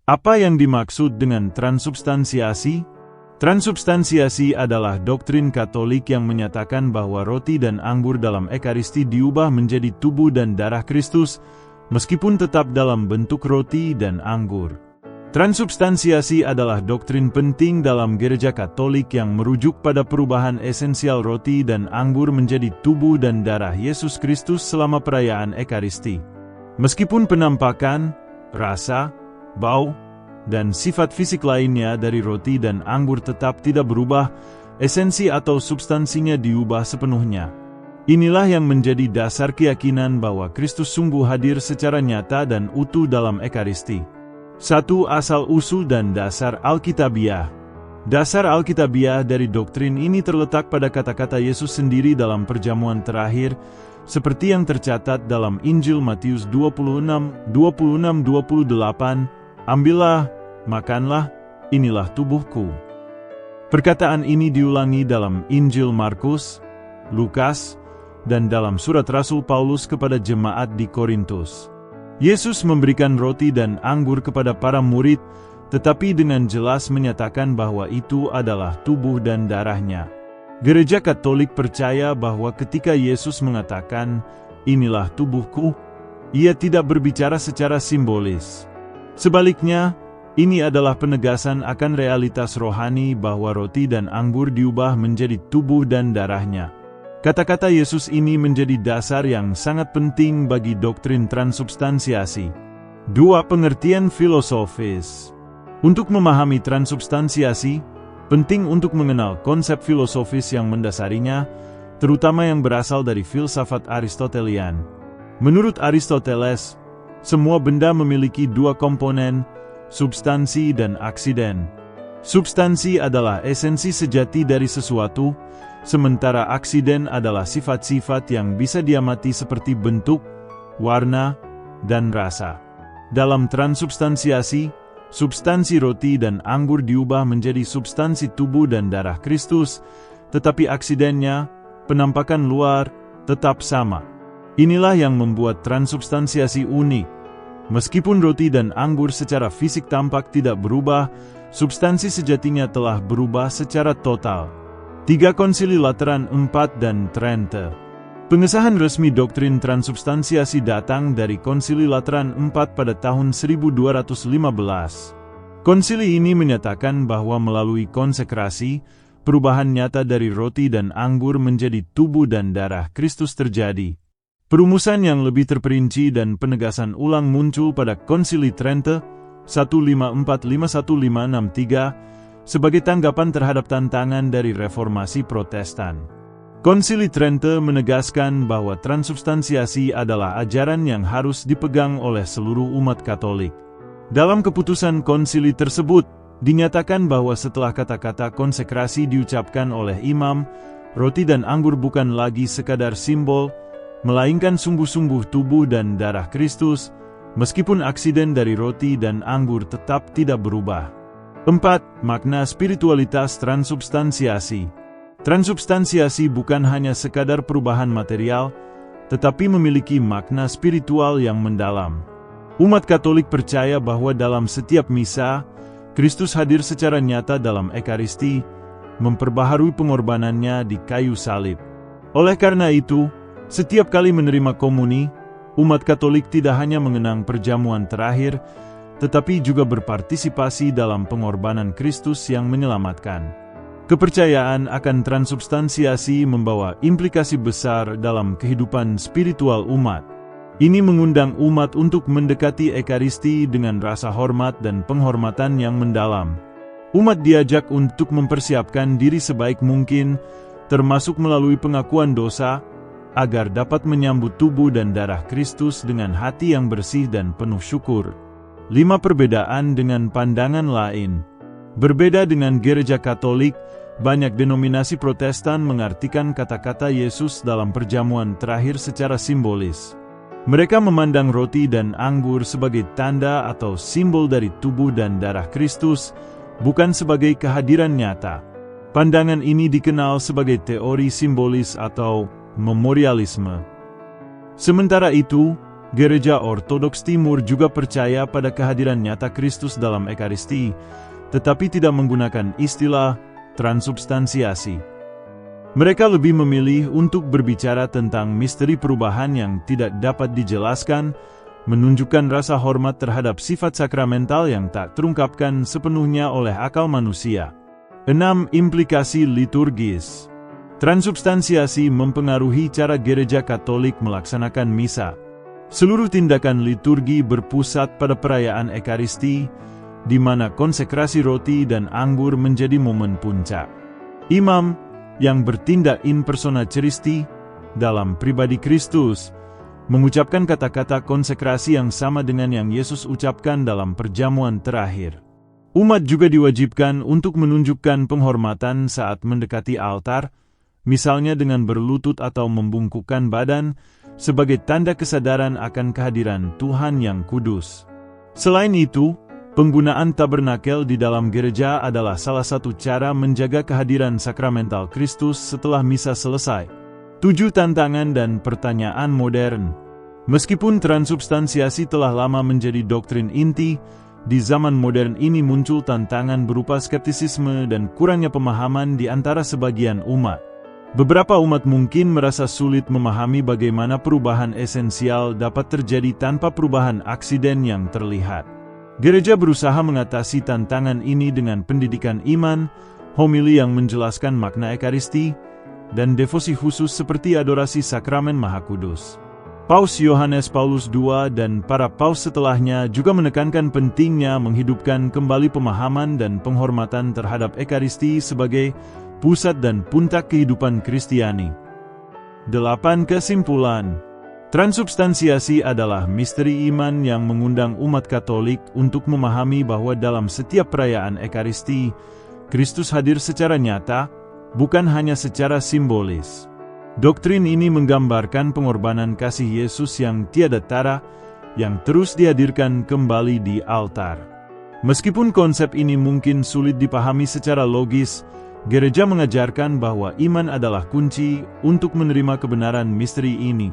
Apa yang dimaksud dengan transubstansiasi? Transubstansiasi adalah doktrin Katolik yang menyatakan bahwa roti dan anggur dalam Ekaristi diubah menjadi tubuh dan darah Kristus, meskipun tetap dalam bentuk roti dan anggur. Transubstansiasi adalah doktrin penting dalam Gereja Katolik yang merujuk pada perubahan esensial roti dan anggur menjadi tubuh dan darah Yesus Kristus selama perayaan Ekaristi. Meskipun penampakan, rasa, bau, dan sifat fisik lainnya dari roti dan anggur tetap tidak berubah, esensi atau substansinya diubah sepenuhnya. Inilah yang menjadi dasar keyakinan bahwa Kristus sungguh hadir secara nyata dan utuh dalam Ekaristi. 1. Asal-usul dan dasar Alkitabiah. Dasar Alkitabiah dari doktrin ini terletak pada kata-kata Yesus sendiri dalam perjamuan terakhir, seperti yang tercatat dalam Injil Matius 26:28, "Ambillah, makanlah, inilah tubuhku." Perkataan ini diulangi dalam Injil Markus, Lukas, dan dalam surat Rasul Paulus kepada jemaat di Korintus. Yesus memberikan roti dan anggur kepada para murid, tetapi dengan jelas menyatakan bahwa itu adalah tubuh dan darahnya. Gereja Katolik percaya bahwa ketika Yesus mengatakan, "Inilah tubuhku," Ia tidak berbicara secara simbolis. Sebaliknya, ini adalah penegasan akan realitas rohani bahwa roti dan anggur diubah menjadi tubuh dan darahnya. Kata-kata Yesus ini menjadi dasar yang sangat penting bagi doktrin transubstansiasi. 2. Pengertian filosofis. Untuk memahami transubstansiasi, penting untuk mengenal konsep filosofis yang mendasarinya, terutama yang berasal dari filsafat Aristotelian. Menurut Aristoteles, semua benda memiliki dua komponen, substansi dan aksiden. Substansi adalah esensi sejati dari sesuatu, sementara aksiden adalah sifat-sifat yang bisa diamati seperti bentuk, warna, dan rasa. Dalam transubstansiasi, substansi roti dan anggur diubah menjadi substansi tubuh dan darah Kristus, tetapi aksidennya, penampakan luar, tetap sama. Inilah yang membuat transubstansiasi unik. Meskipun roti dan anggur secara fisik tampak tidak berubah, substansi sejatinya telah berubah secara total. 3. Konsili Lateran IV dan Trente. Pengesahan resmi doktrin transubstansiasi datang dari Konsili Lateran IV pada tahun 1215. Konsili ini menyatakan bahwa melalui konsekrasi, perubahan nyata dari roti dan anggur menjadi tubuh dan darah Kristus terjadi. Perumusan yang lebih terperinci dan penegasan ulang muncul pada Konsili Trente 1545-1563 sebagai tanggapan terhadap tantangan dari reformasi Protestan. Konsili Trente menegaskan bahwa transubstansiasi adalah ajaran yang harus dipegang oleh seluruh umat Katolik. Dalam keputusan konsili tersebut, dinyatakan bahwa setelah kata-kata konsekrasi diucapkan oleh imam, roti dan anggur bukan lagi sekadar simbol, melainkan sungguh-sungguh tubuh dan darah Kristus, meskipun aksiden dari roti dan anggur tetap tidak berubah. 4. Makna spiritualitas transubstansiasi. Transubstansiasi bukan hanya sekadar perubahan material, tetapi memiliki makna spiritual yang mendalam. Umat Katolik percaya bahwa dalam setiap misa, Kristus hadir secara nyata dalam Ekaristi, memperbaharui pengorbanannya di kayu salib. Oleh karena itu, setiap kali menerima komuni, umat Katolik tidak hanya mengenang perjamuan terakhir, tetapi juga berpartisipasi dalam pengorbanan Kristus yang menyelamatkan. Kepercayaan akan transubstansiasi membawa implikasi besar dalam kehidupan spiritual umat. Ini mengundang umat untuk mendekati Ekaristi dengan rasa hormat dan penghormatan yang mendalam. Umat diajak untuk mempersiapkan diri sebaik mungkin, termasuk melalui pengakuan dosa, agar dapat menyambut tubuh dan darah Kristus dengan hati yang bersih dan penuh syukur. 5. Perbedaan dengan pandangan lain. Berbeda dengan Gereja Katolik, banyak denominasi Protestan mengartikan kata-kata Yesus dalam perjamuan terakhir secara simbolis. Mereka memandang roti dan anggur sebagai tanda atau simbol dari tubuh dan darah Kristus, bukan sebagai kehadiran nyata. Pandangan ini dikenal sebagai teori simbolis atau memorialisme. Sementara itu, Gereja Ortodoks Timur juga percaya pada kehadiran nyata Kristus dalam Ekaristi, tetapi tidak menggunakan istilah transubstansiasi. Mereka lebih memilih untuk berbicara tentang misteri perubahan yang tidak dapat dijelaskan, menunjukkan rasa hormat terhadap sifat sakramental yang tak terungkapkan sepenuhnya oleh akal manusia. 6. Implikasi liturgis. Transubstansiasi mempengaruhi cara Gereja Katolik melaksanakan misa. Seluruh tindakan liturgi berpusat pada perayaan Ekaristi, di mana konsekrasi roti dan anggur menjadi momen puncak. Imam, yang bertindak in persona Christi, dalam pribadi Kristus, mengucapkan kata-kata konsekrasi yang sama dengan yang Yesus ucapkan dalam perjamuan terakhir. Umat juga diwajibkan untuk menunjukkan penghormatan saat mendekati altar, misalnya dengan berlutut atau membungkukkan badan, sebagai tanda kesadaran akan kehadiran Tuhan yang kudus. Selain itu, penggunaan tabernakel di dalam gereja adalah salah satu cara menjaga kehadiran sakramental Kristus setelah misa selesai. 7. Tantangan dan pertanyaan modern. Meskipun transubstansiasi telah lama menjadi doktrin inti, di zaman modern ini muncul tantangan berupa skeptisisme dan kurangnya pemahaman di antara sebagian umat. Beberapa umat mungkin merasa sulit memahami bagaimana perubahan esensial dapat terjadi tanpa perubahan aksiden yang terlihat. Gereja berusaha mengatasi tantangan ini dengan pendidikan iman, homili yang menjelaskan makna Ekaristi, dan devosi khusus seperti adorasi sakramen Maha Kudus. Paus Yohanes Paulus II dan para paus setelahnya juga menekankan pentingnya menghidupkan kembali pemahaman dan penghormatan terhadap Ekaristi sebagai pusat dan puncak kehidupan Kristiani. 8. Kesimpulan. Transubstansiasi adalah misteri iman yang mengundang umat Katolik untuk memahami bahwa dalam setiap perayaan Ekaristi, Kristus hadir secara nyata, bukan hanya secara simbolis. Doktrin ini menggambarkan pengorbanan kasih Yesus yang tiada tara, yang terus dihadirkan kembali di altar. Meskipun konsep ini mungkin sulit dipahami secara logis, Gereja mengajarkan bahwa iman adalah kunci untuk menerima kebenaran misteri ini.